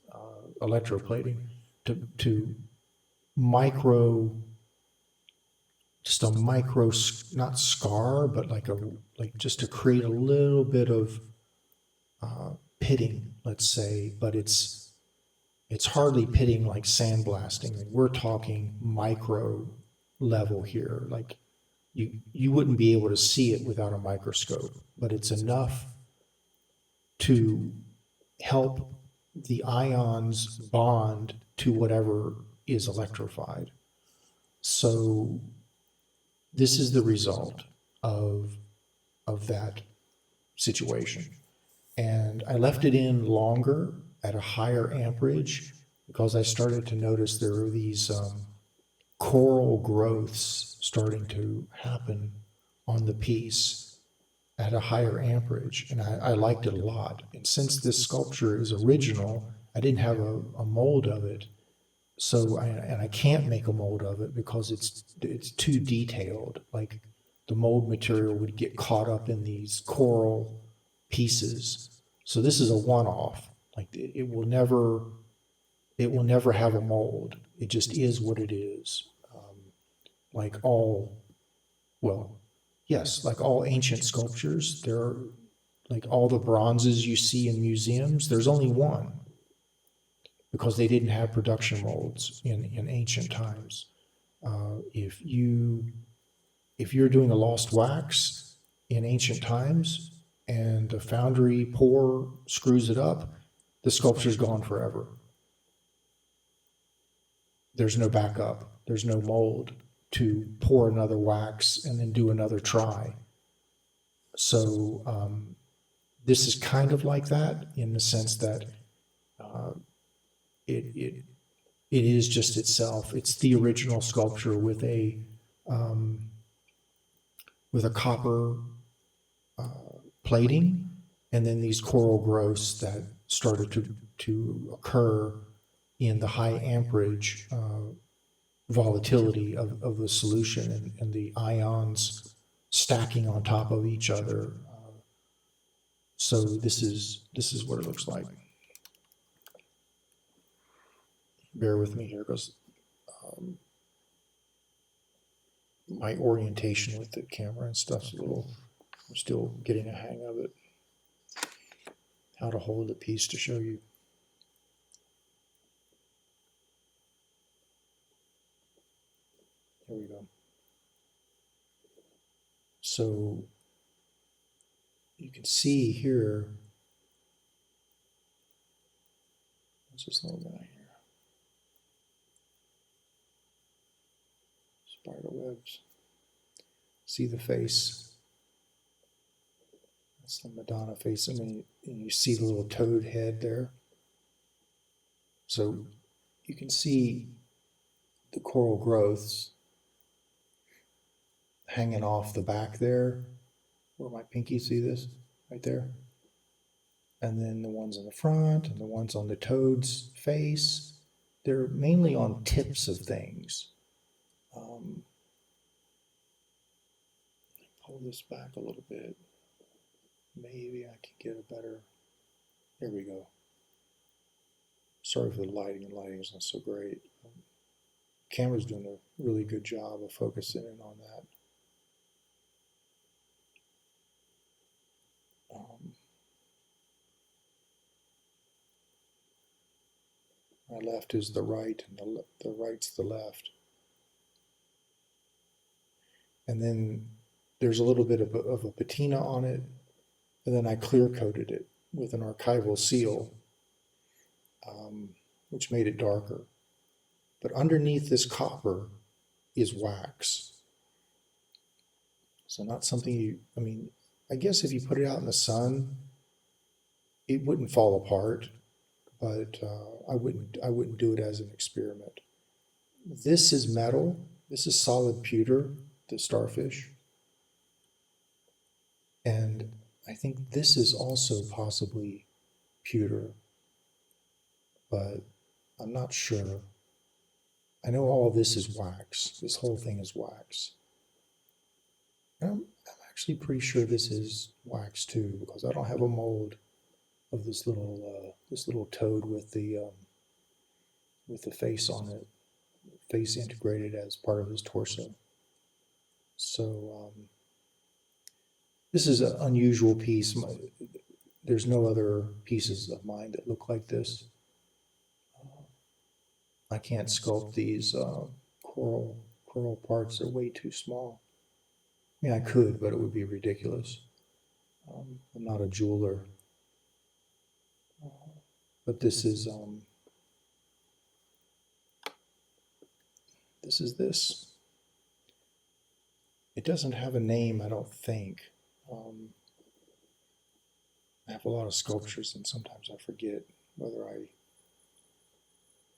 electroplating to just a micro, not scar, but like just to create a little bit of pitting, let's say, but it's it's hardly pitting like sandblasting. I mean, we're talking micro level here. Like you wouldn't be able to see it without a microscope, but it's enough to help the ions bond to whatever is electrified. So this is the result of that situation. And I left it in longer at a higher amperage because I started to notice there are these coral growths starting to happen on the piece at a higher amperage. And I liked it a lot. And since this sculpture is original, I didn't have a mold of it. So, I can't make a mold of it because it's too detailed. Like the mold material would get caught up in these coral pieces. So this is a one-off. Like it will never have a mold. It just is what it is. Like all, well, yes, like all ancient sculptures, there are like all the bronzes you see in museums. There's only one because they didn't have production molds in ancient times. If you're doing a lost wax in ancient times and a foundry pour screws it up, the sculpture's gone forever. There's no backup. There's no mold to pour another wax and then do another try. So this is kind of like that in the sense that it is just itself. It's the original sculpture with a copper plating, and then these coral growths that started to occur in the high amperage volatility of the solution and the ions stacking on top of each other. So this is what it looks like. Bear with me here because my orientation with the camera and stuff's I'm still getting a hang of it. How to hold the piece to show you. There we go. So you can see here, what's this little guy here? Spider webs. See the face? That's the Madonna face. I mean, you see the little toad head there. So you can see the coral growths hanging off the back there. Where my pinky, see this? Right there. And then the ones in the front and the ones on the toad's face. They're mainly on tips of things. Pull this back a little bit. Maybe I can get a better, there we go. Sorry for the lighting is not so great. Camera's doing a really good job of focusing in on that. My left is the right and the right's the left. And then there's a little bit of a patina on it, and then I clear coated it with an archival seal, which made it darker. But underneath this copper is wax. So not something I mean, I guess if you put it out in the sun, it wouldn't fall apart, but I wouldn't do it as an experiment. This is metal. This is solid pewter, the starfish. And I think this is also possibly pewter, but I'm not sure. I know all of this is wax. This whole thing is wax. And I'm actually pretty sure this is wax too, because I don't have a mold of this little toad with the face on it, face integrated as part of his torso. So this is an unusual piece. There's no other pieces of mine that look like this. I can't sculpt these coral parts. They're way too small. I mean, I could, but it would be ridiculous. I'm not a jeweler. But this is this. It doesn't have a name, I don't think. I have a lot of sculptures, and sometimes I forget whether I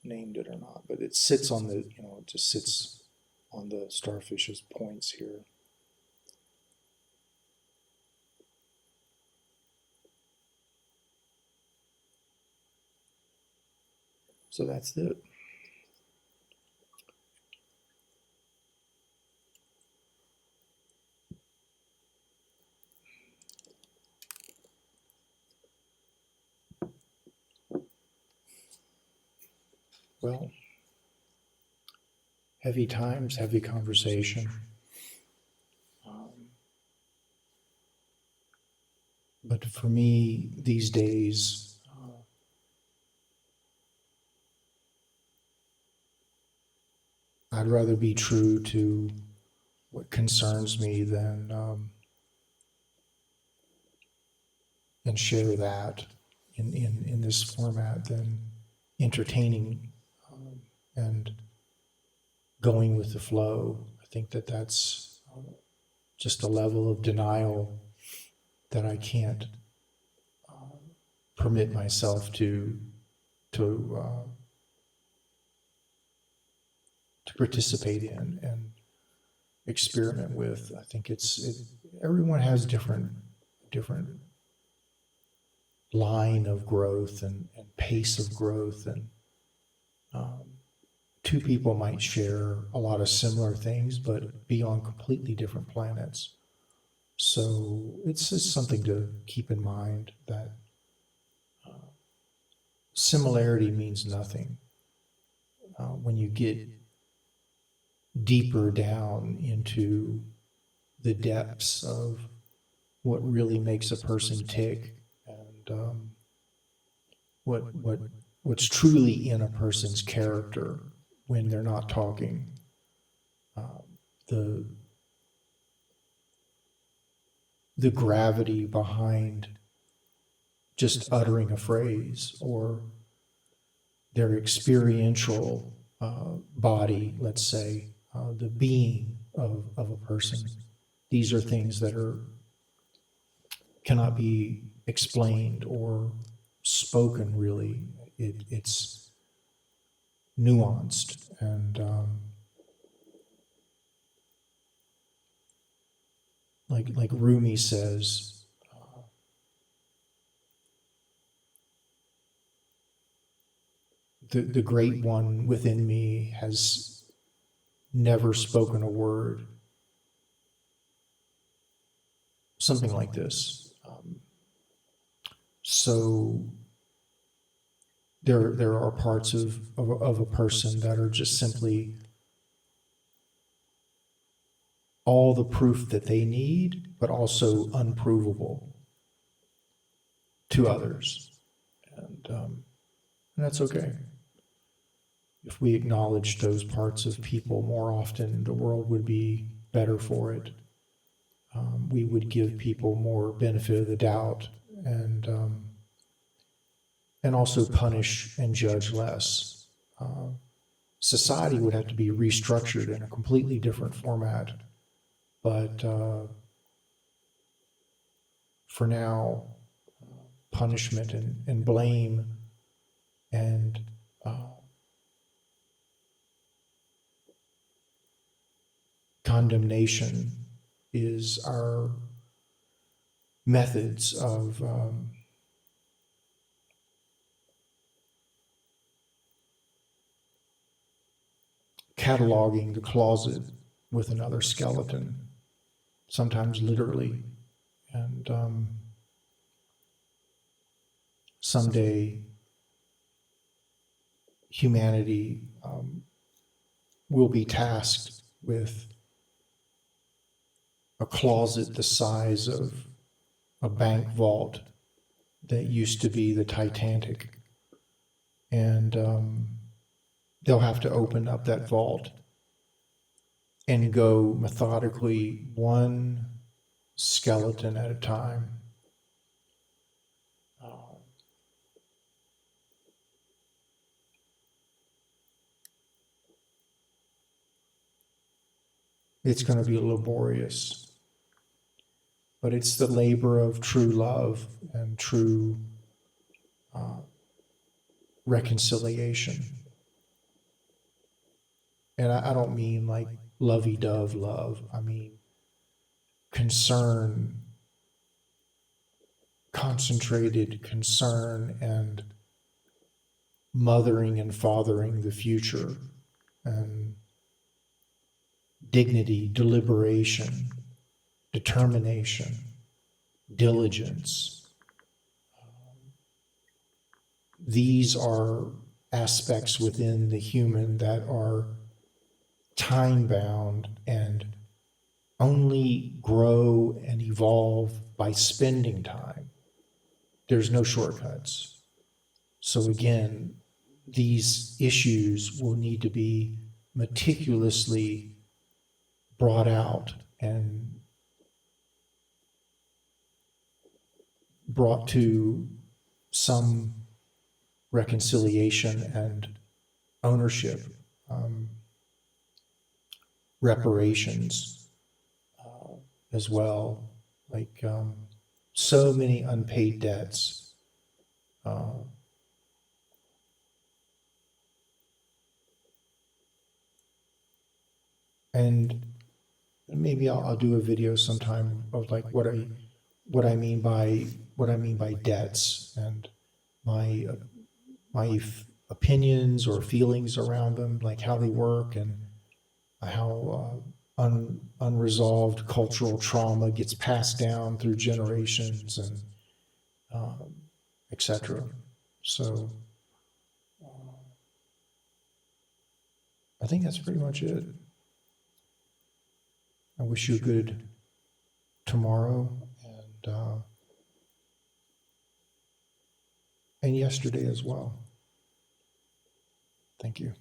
named it or not. But it sits on the, it just sits on the starfish's points here. So that's it. Well, heavy times, heavy conversation. But for me, these days, I'd rather be true to what concerns me than share that in this format than entertaining and going with the flow. I think that's just a level of denial that I can't permit myself to participate in and experiment with. I think everyone has different line of growth and pace of growth, and two people might share a lot of similar things but be on completely different planets. So it's just something to keep in mind, that similarity means nothing. When you get deeper down into the depths of what really makes a person tick, and what's truly in a person's character when they're not talking, the gravity behind just uttering a phrase, or their experiential body, let's say, the being of a person. These are things that cannot be explained or spoken, really. It's nuanced, and like Rumi says, the great one within me has never spoken a word. Something like this. So there are parts of a person that are just simply all the proof that they need, but also unprovable to others. And that's okay. If we acknowledged those parts of people more often, the world would be better for it. We would give people more benefit of the doubt, and also punish and judge less. Society would have to be restructured in a completely different format. But for now, punishment and blame and condemnation is our methods of cataloging the closet with another skeleton, sometimes literally. And someday humanity will be tasked with a closet the size of a bank vault that used to be the Titanic. And they'll have to open up that vault and go methodically one skeleton at a time. It's going to be laborious, but it's the labor of true love and true reconciliation. And I don't mean like lovey-dove love. I mean concern, concentrated concern, and mothering and fathering the future, and dignity, deliberation, determination, diligence. These are aspects within the human that are time-bound and only grow and evolve by spending time. There's no shortcuts. So again, these issues will need to be meticulously brought out and brought to some reconciliation and ownership, reparations as well. Like so many unpaid debts. And maybe I'll do a video sometime of like what I mean by debts and my opinions or feelings around them, like how they work and how unresolved cultural trauma gets passed down through generations and etc. So I think that's pretty much it. I wish you a good tomorrow and yesterday as well. Thank you.